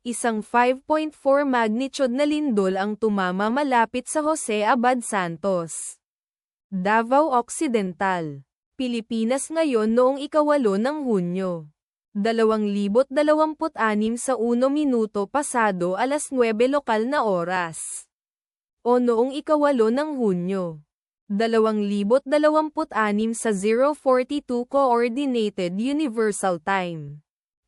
Isang 5.4 magnitude na lindol ang tumama malapit sa Jose Abad Santos, Davao Occidental, Pilipinas ngayon noong 8 ng Hunyo. 2026 sa 1 minuto pasado alas 9 lokal na oras. O noong 8 ng Hunyo. 2026 sa 042 Coordinated Universal Time.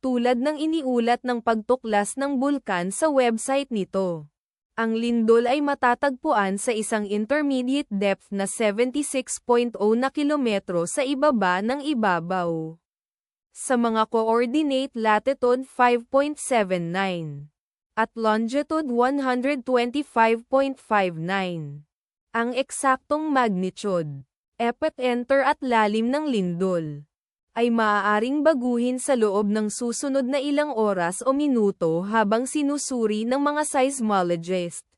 Tulad ng iniulat ng pagtuklas ng bulkan sa website nito. Ang lindol ay matatagpuan sa isang intermediate depth na 76.0 na kilometro sa ibaba ng ibabaw. Sa mga coordinate latitude 5.79 at longitude 125.59. Ang eksaktong magnitude, epicenter at lalim ng lindol, ay maaaring baguhin sa loob ng susunod na ilang oras o minuto habang sinusuri ng mga seismologist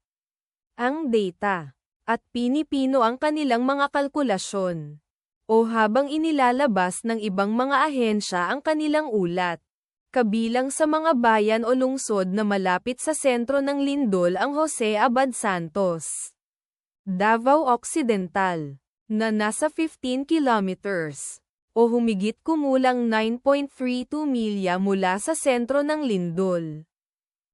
ang data, at pinipino ang kanilang mga kalkulasyon, o habang inilalabas ng ibang mga ahensya ang kanilang ulat. Kabilang sa mga bayan o lungsod na malapit sa sentro ng lindol ang Jose Abad Santos, Davao Occidental, na nasa 15 kilometers, o humigit kumulang 9.32 milya mula sa sentro ng lindol.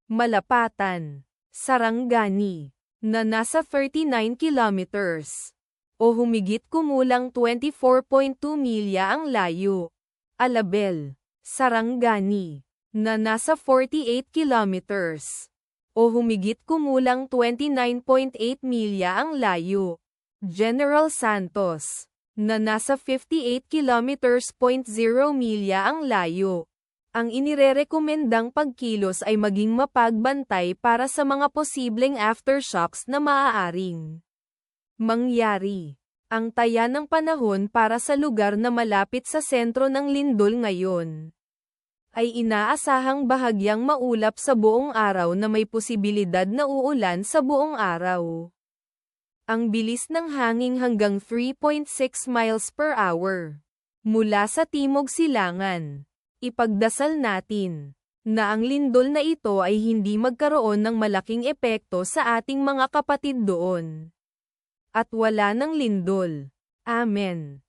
Malapatan, Sarangani, na nasa 39 kilometers, o humigit kumulang 24.2 milya ang layo. Alabel, Sarangani, na nasa 48 kilometers, o humigit kumulang 29.8 milya ang layo. General Santos, na nasa 58 kilometers .0 milya ang layo. Ang inirerekomendang pagkilos ay maging mapagbantay para sa mga posibleng aftershocks na maaaring mangyari. Ang taya ng panahon para sa lugar na malapit sa sentro ng lindol ngayon ay inaasahang bahagyang maulap sa buong araw na may posibilidad na uulan sa buong araw. Ang bilis ng hangin hanggang 3.6 miles per hour mula sa timog silangan. Ipagdasal natin na ang lindol na ito ay hindi magkaroon ng malaking epekto sa ating mga kapatid doon. At wala ng lindol. Amen.